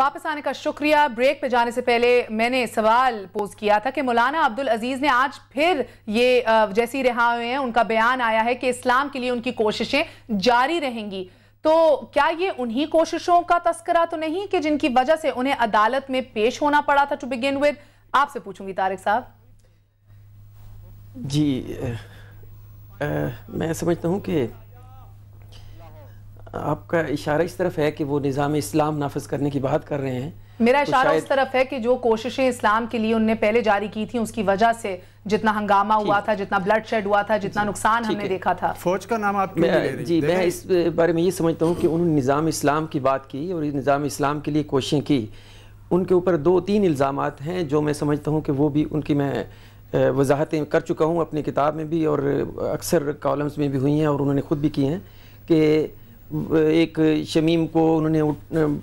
واپس آنے کا شکریہ۔ بریک پہ جانے سے پہلے میں نے سوال پوز کیا تھا کہ مولانا عبدالعزیز نے آج پھر یہ جیسی رہا ہوئے ہیں ان کا بیان آیا ہے کہ اسلام کے لیے ان کی کوششیں جاری رہیں گی، تو کیا یہ انہی کوششوں کا تذکرہ تو نہیں کہ جن کی وجہ سے انہیں عدالت میں پیش ہونا پڑا تھا ٹو بگن ود؟ آپ سے پوچھوں گی طارق صاحب۔ جی میں سمجھتا ہوں کہ آپ کا اشارہ اس طرف ہے کہ وہ نظام اسلام نافذ کرنے کی بات کر رہے ہیں۔ میرا اشارہ اس طرف ہے کہ جو کوششیں اسلام کے لیے انہوں نے پہلے جاری کی تھیں اس کی وجہ سے جتنا ہنگامہ ہوا تھا، جتنا بلڈ شیڈ ہوا تھا، جتنا نقصان ہم نے دیکھا تھا۔ فوج کا نام آپ کیوں لے رہی ہیں؟ جی میں اس بارے میں یہ سمجھتا ہوں کہ انہوں نے نظام اسلام کی بات کی اور نظام اسلام کے لیے کوششیں کی۔ ان کے اوپر 2-3 الزامات ہیں جو میں سمجھتا ہوں کہ وہ بھی ان کی میں وضاحتیں کر چکا ہوں اپنی کتاب میں بھی، اور اکثر کالمز میں بھی ہوئی ہیں اور انہوں نے خود بھی کی ہیں، کہ ایک شمیم کو انہوں نے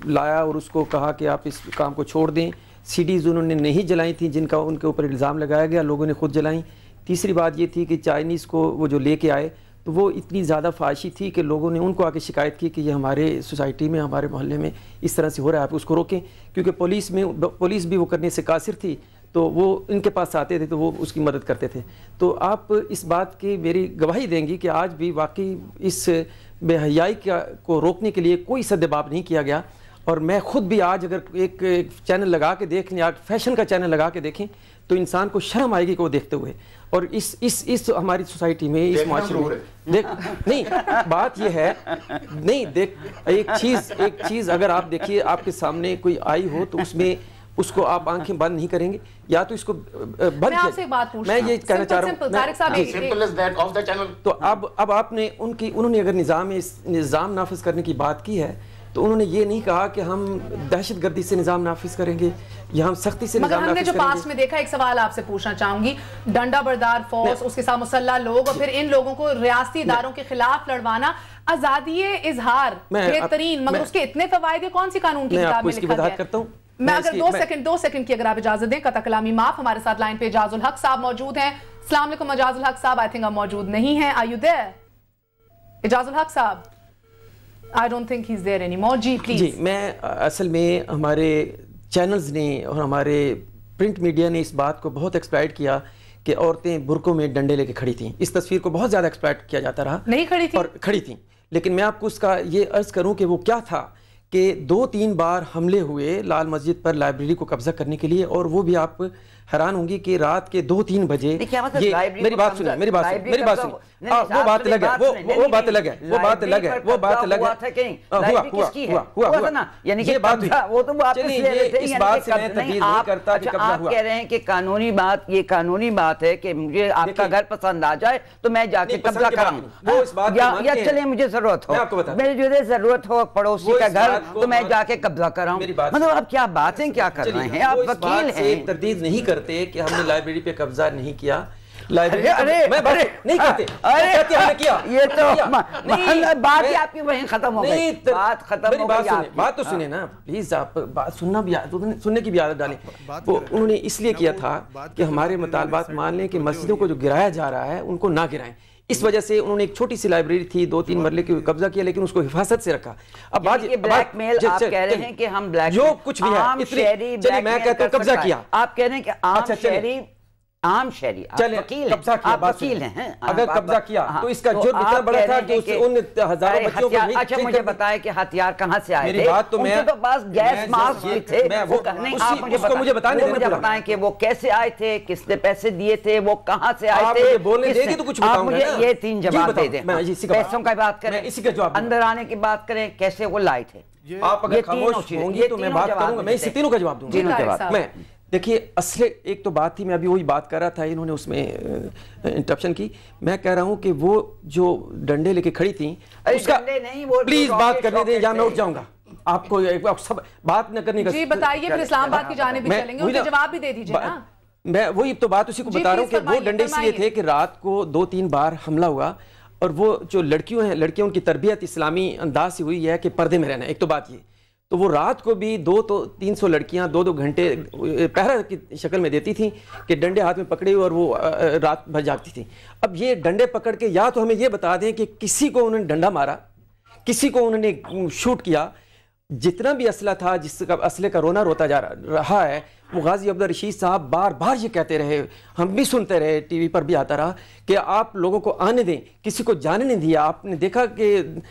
لایا اور اس کو کہا کہ آپ اس کام کو چھوڑ دیں۔ سیڈیز انہوں نے نہیں جلائی تھیں جن کا ان کے اوپر الزام لگایا گیا، لوگوں نے خود جلائیں۔ تیسری بات یہ تھی کہ چائنیز کو وہ جو لے کے آئے تو وہ اتنی زیادہ فحاشی تھی کہ لوگوں نے ان کو آ کے شکایت کی کہ یہ ہمارے سوسائٹی میں، ہمارے محلے میں اس طرح سے ہو رہا ہے، آپ اس کو روکیں، کیونکہ پولیس بھی وہ کرنے سے قاصر تھی، تو وہ ان کے پاس آتے تھے تو وہ اس کی مدد کرتے تھے۔ تو آپ اس بات کی میری گواہی دیں گی کہ آج بھی واقعی اس بے حیائی کو روکنے کے لیے کوئی سدباب نہیں کیا گیا۔ اور میں خود بھی آج اگر ایک چینل لگا کے دیکھ لیں، فیشن کا چینل لگا کے دیکھیں تو انسان کو شرم آئے گی کہ وہ دیکھتے ہوئے، اور اس ہماری سوسائٹی میں، اس معاشرے میں نہیں، بات یہ ہے نہیں، ایک چیز اگر آپ دیکھیے آپ کے سامنے کوئی آئی ہو تو اس کو آپ آنکھیں بند نہیں کریں گے، یا تو اس کو بند کیا۔ میں یہ کہنا چاہ رہا ہوں تو اب آپ نے انہوں نے اگر نظام نافذ کرنے کی بات کی ہے تو انہوں نے یہ نہیں کہا کہ ہم دہشت گردی سے نظام نافذ کریں گے یا ہم سختی سے نظام نافذ کریں گے۔ مگر ہم نے جو پاس میں دیکھا، ایک سوال آپ سے پوچھنا چاہوں گی، ڈنڈا بردار فورس، اس کے ساتھ مسلح لوگ، اور پھر ان لوگوں کو ریاستی اداروں کے خلاف لڑوانا، آزادی اظہار بہترین، مگر اس کے اتنے فوائد ہیں، کون سی قانون کی کتاب میں لکھا گیا ہے؟ میں اگر 2 سیکنڈ کی اگر آپ اجازت دیں، قطع کلامی معاف۔ ہمارے ساتھ لائن پہ اجاز الحق صاحب موجود ہیں۔ السلام علیکم اجاز الحق صاحب، آئی تھنک آپ موجود نہیں ہیں۔ Are you there؟ اجاز الحق صاحب، I don't think he's there anymore۔ جی پلیز۔ جی میں اصل میں ہمارے چینلز نے اور ہمارے پرنٹ میڈیا نے اس بات کو بہت ایکسپلائٹ کیا کہ عورتیں برقعوں میں ڈنڈے لے کے کھڑی تھیں۔ اس تصویر کو بہت زیادہ ایکسپلائٹ کیا جاتا رہا، نہیں کھڑی تھی، اور کھڑی تھیں، لیکن میں آپ کو اس کا یہ عرض کروں کہ وہ کیا تھا کہ 2-3 بار حملے ہوئے لال مسجد پر لائبریری کو قبضہ کرنے کے لیے، اور وہ بھی آپ حیران ہوں گی کہ رات کے 2-3 بجے میری بات سنیں، وہ بات الگ ہے، وہ بات الگ ہے، وہ بات الگ ہے، وہ بات الگ ہے، یہ بات اس بات سے میں تردید نہیں کرتا کہ قبضہ ہوا۔ آپ کہہ رہے ہیں کہ یہ قانونی بات ہے کہ مجھے آپ کا گھر پسند آ جائے تو میں جا کے قبضہ کروں، یا چلیں مجھے ضرورت ہو، میری جو ضرورت ہو پڑوسی کا گھر تو میں جا کے قبضہ کراؤں۔ مطلب آپ کیا باتیں کیا کر رہے ہیں؟ آپ وکیل ہیں۔ تردید نہیں کرتے کہ ہم نے لائبریری پہ قبضہ نہیں کیا، لائبریری میں نہیں کہتے، کہتے ہم نے کیا، یہ تو بات ہی آپ کی وہیں ختم ہو گئی، بات ختم ہو گئی۔ بات تو سنیں نا پلیز، آپ بات سننے کی بھی عادت ڈالیں۔ وہ انہوں نے اس لیے کیا تھا کہ ہمارے مطالبات مان لیں کہ مسجدوں کو جو گرایا جا رہا ہے ان کو نہ گرائیں، اس وجہ سے انہوں نے ایک چھوٹی سی لائبریری تھی 2-3 مرلے کی قبضہ کیا، لیکن اس کو حفاظت سے رکھا۔ اب بات بلیک میل آپ کہہ رہے ہیں کہ ہم بلیک جو کچھ بھی ہے، چلیے میں کہتا ہوں قبضہ کیا، آپ کہہ رہے ہیں کہ عام شہری، آپ وکیل ہیں، اگر قبضہ کیا تو اس کا جرم اتنا بڑا تھا کہ ان ہزاروں بچوں کو نہیں۔ اچھا مجھے بتائیں کہ ہتھیار کہاں سے آئے تھے؟ میری بات تو ان کے تو پاس گیس ماسک بھی تھے، آپ مجھے بتائیں کہ وہ کیسے آئے تھے، کس نے پیسے دیے تھے، وہ کہاں سے آئے تھے؟ آپ مجھے یہ 3 جواب دے دیں۔ پیسوں کا بات کریں، اندر آنے کی بات کریں، کیسے وہ لائے تھے؟ آپ اگر خاموش ہوں گی تو میں بات کروں گا، میں اس تینوں کا جواب دوں گا۔ میں دیکھیے اصل ایک تو بات تھی، میں ابھی وہی بات کر رہا تھا، انہوں نے اس میں انٹرپشن کی۔ میں کہہ رہا ہوں کہ وہ جو ڈنڈے لے کے کھڑی تھیں، اس کا پلیز بات کرنے دیں یا میں اٹھ جاؤں گا۔ آپ کو سب بات نہ کرنے کا، جی بتائیے، پھر اسلام آباد کی جانب بھی چلیں گے، ان کے جواب بھی دے دیجئے نا۔ میں وہی تو بات اسی کو بتا رہا ہوں کہ وہ ڈنڈے اس لیے تھے کہ رات کو 2-3 بار حملہ ہوا، اور وہ جو لڑکیوں ہیں، لڑکیوں ان کی تربیت اسلامی انداز سے ہوئی ہے کہ پردے میں رہنا، ایک تو بات یہ، تو وہ رات کو بھی 200-300 لڑکیاں 2-2 گھنٹے پہرا کی شکل میں دیتی تھیں کہ ڈنڈے ہاتھ میں پکڑے اور وہ رات بھر جاگتی تھیں۔ اب یہ ڈنڈے پکڑ کے یا تو ہمیں یہ بتا دیں کہ کسی کو انہوں نے ڈنڈا مارا، کسی کو انہوں نے شوٹ کیا، जितना भी असला था, जिस असले का रोना रोता जा रहा है, वो गाजी अब्दुल रशीद साहब बार बार ये कहते रहे, हम भी सुनते रहे, टीवी पर भी आता रहा कि आप लोगों को आने दें, किसी को जाने नहीं दिया। आपने देखा कि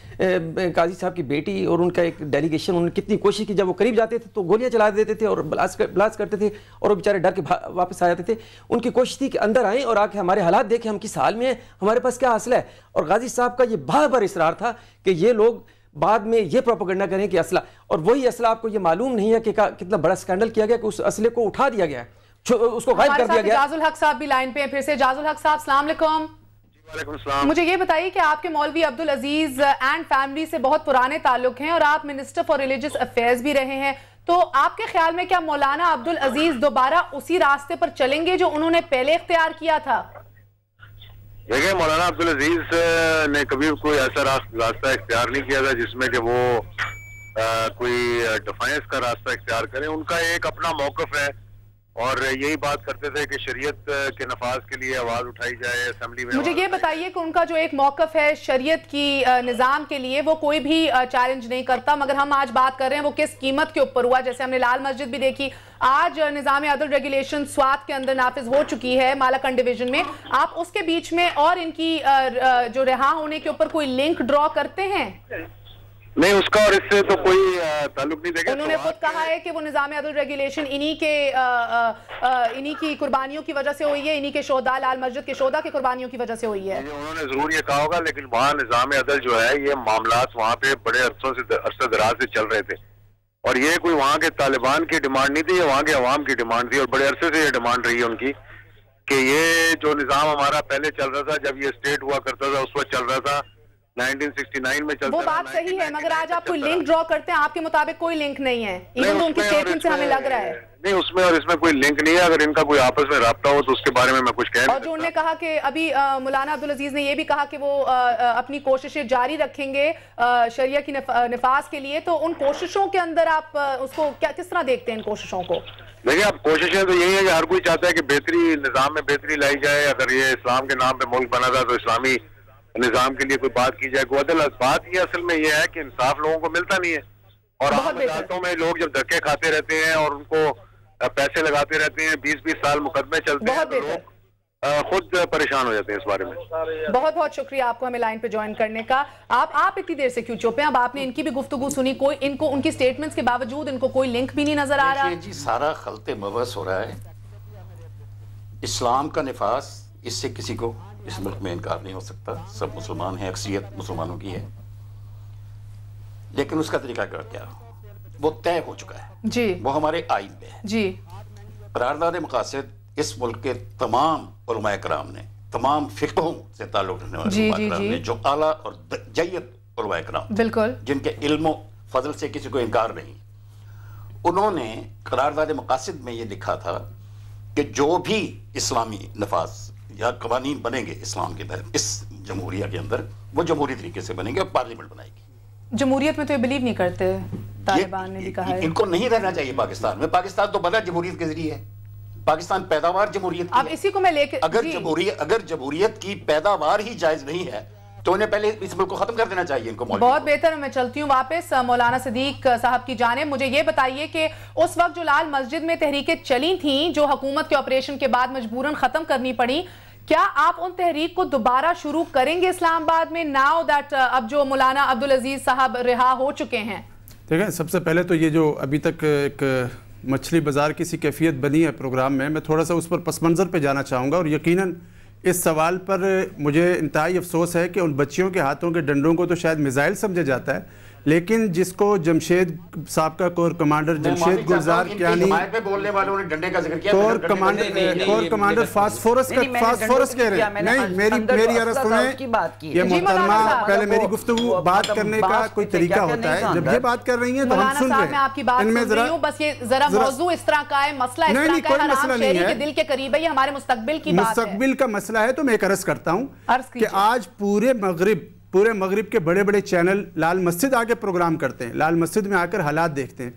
गाजी साहब की बेटी और उनका एक डेलीगेशन, उन्होंने कितनी कोशिश की, जब वो करीब जाते थे तो गोलियां चला देते थे और ब्लास्ट करते थे और वो बेचारे डर के वापस आ जाते थे। उनकी कोशिश थी कि अंदर आएँ और आके हमारे हालात देखें, हम किस हाल में हैं, हमारे पास क्या असला है। और गाजी साहब का ये बार बार इसरार था कि ये लोग बाद में ये प्रोपेगेंडा करें कि असला, और वही असला आपको ये मालूम नहीं है कि कितना बड़ा स्कैंडल किया गया कि उस असले को उठा दिया गया, उसको गायब कर दिया गया। जाजुल हक साहब भी लाइन पे हैं फिर से। जाजुल हक साहब, अस्सलाम वालेकुम। मुझे ये बताइए कि आपके मौलवी अब्दुल अजीज एंड फैमिली से बहुत पुराने ताल्लुक हैं और आप मिनिस्टर फॉर रिलीजियस अफेयर्स भी रहे हैं, तो आपके ख्याल में क्या मौलाना अब्दुल अजीज दोबारा उसी रास्ते पर चलेंगे जो उन्होंने पहले इख्तियार किया था? देखिए, मौलाना अब्दुल अजीज ने कभी कोई ऐसा रास्ता इख्तियार नहीं किया था जिसमें कि वो कोई डिफाइंस का रास्ता इख्तियार करें। उनका एक अपना मौक़िफ़ है और यही बात करते थे कि शरीयत के नफाज के लिए आवाज़ उठाई जाए असेंबली में। मुझे ये बताइए कि उनका जो एक मौक़िफ़ है शरीयत की निज़ाम के लिए, वो कोई भी चैलेंज नहीं करता, मगर हम आज बात कर रहे हैं वो किस कीमत के ऊपर हुआ। जैसे हमने लाल मस्जिद भी देखी, आज निज़ाम अदल रेगुलेशन स्वात के अंदर नाफिज हो चुकी है मालाकंड डिवीजन में, आप उसके बीच में और इनकी जो रिहा होने के ऊपर कोई लिंक ड्रॉ करते हैं? नहीं, उसका और इससे तो कोई ताल्लुक नहीं। देखा, उन्होंने खुद कहा है कि वो निज़ाम अदल रेगुलेशन इन्हीं की कुर्बानियों की वजह से हुई है, इन्हीं के शोधा, लाल मस्जिद के शोधा की कुर्बानियों की वजह से हुई है। उन्होंने जरूर ये कहा होगा, लेकिन वहाँ निज़ाम अदल जो है, ये मामलात वहाँ पे बड़े अरसे दराज से चल रहे थे और ये कोई वहाँ के तालिबान की डिमांड नहीं थी, ये वहाँ के अवाम की डिमांड थी और बड़े अरसे से ये डिमांड रही है उनकी कि ये जो निज़ाम हमारा पहले चल रहा था, जब ये स्टेट हुआ करता था, उस वक्त चल रहा था 1969 में चलता। वो बात सही है, मगर आज आप कोई लिंक ड्रॉ करते हैं, आपके मुताबिक कोई लिंक नहीं है। इवन उनकी स्टेटमेंट से हमें लग रहा है नहीं, उसमें और इसमें कोई लिंक नहीं है। अगर इनका कोई आपस में राब्ता हो तो उसके बारे में मैं कुछ कह नहीं। और जो उन्होंने कहा कि अभी मौलाना अब्दुल अजीज ने ये भी कहा कि वो अपनी कोशिशें जारी रखेंगे शरिया की निफाज के लिए, तो उन कोशिशों के अंदर आप उसको किस तरह देखते हैं इन कोशिशों को? देखिए, अब कोशिशें तो यही है कि हर कोई चाहता है कि बेहतरी, निज़ाम में बेहतरी लाई जाए। अगर ये इस्लाम के नाम पे मुल्क बना था तो इस्लामी निज़ाम के लिए कोई बात की जाए, कोई अदल। बात ये असल में ये है कि इंसाफ लोगों को मिलता नहीं है और आम अदालतों में लोग जब धक्के खाते रहते हैं और उनको पैसे लगाते रहते हैं, 20-20 साल मुकदमे चलते हैं, तो लोग खुद परेशान हो जाते हैं इस बारे में। बहुत बहुत शुक्रिया आपको हमें लाइन पे ज्वाइन करने का। आप इतनी देर से क्यों चुप हैं? अब आपने इनकी भी गुफ्तगू सुनी, कोई इनको उनकी स्टेटमेंट्स के बावजूद इनको कोई लिंक भी नहीं नजर आ रहा। जी, सारा खलते मवस हो रहा है। इस्लाम का निफास, इससे किसी को इस मुल्क में इनकार नहीं हो सकता। सब मुसलमान हैं, अक्सरियत मुसलमानों की है, लेकिन उसका तरीका क्या वो तय हो चुका है जी, वो हमारे आइन में है जी। करारदाद मकासद इस मुल्क के तमाम उलमाए कराम ने, तमाम फिक़हों से ताल्लुक रखने वाले उलमाए कराम ने, जो आला और जय्यद उलमाए कराम, बिल्कुल, जिनके इल्म फजल से किसी को इनकार नहीं, उन्होंने करारदाद मकासद में ये लिखा था कि जो भी इस्लामी नफाज या कवानीन बनेंगे इस्लाम के तहत इस जमहूरिया के अंदर, वो जमहूरी तरीके से बनेंगे और पार्लियामेंट बनाएगी। जमहूरियत में तो ये बिलीव नहीं करते, तालिबान ने भी कहा है इनको नहीं रहना चाहिए पाकिस्तान में। पाकिस्तान तो बना जमहूरियत के जरिए है, पाकिस्तान पैदावार जमहूरियत की। अब इसी को मैं लेके, अगर जमहूरियत की पैदावार ही जायज नहीं है तो उन्हें पहले इस मुल्क को खत्म कर देना चाहिए इनको। बहुत बेहतर, मैं चलती हूँ वापस मौलाना सिद्दीक साहब की जानिब। मुझे ये बताइए कि उस वक्त जो लाल मस्जिद में तहरीकें चली थी, जो हुकूमत के ऑपरेशन के बाद मजबूरन खत्म करनी पड़ी, क्या आप उन तहरीक को दोबारा शुरू करेंगे इस्लामाबाद में, नाउ दैट अब जो मौलाना अब्दुल अजीज साहब रिहा हो चुके हैं? देखें, सबसे पहले तो ये जो अभी तक एक मछली बाजार की सी कैफियत बनी है प्रोग्राम में, मैं थोड़ा सा उस पर पस मंज़र पे जाना चाहूँगा। और यकीनन इस सवाल पर मुझे इंतहाई अफसोस है कि उन बच्चियों के हाथों के डंडों को तो शायद मिसाइल समझा जाता है, लेकिन जिसको जमशेद साबका कोर कमांडर जमशेद गुलजार कियानी, बोलने वालों ने डंडे का जिक्र किया, कोर कमांडर फास्फोरस कह रहे हैं। नहीं, मेरी अर्ज़ सुने, ये मोहतरमा, पहले मेरी गुफ्तगू बात करने का कोई तरीका होता है। जब ये बात कर रही हैं तो हम सुन रहे हैं। इनमें बस ये जरा मौजू इस तरह का है, मसला इस तरह का है, मसला नहीं है, दिल के करीब है, ये हमारे मुस्तकबिल की बात है, मुस्तकबिल का मसला है। तो मैं एक अर्ज़ करता हूँ कि आज पूरे मगरिब के बड़े बड़े चैनल लाल मस्जिद आके प्रोग्राम करते हैं, लाल मस्जिद में आकर हालात देखते हैं।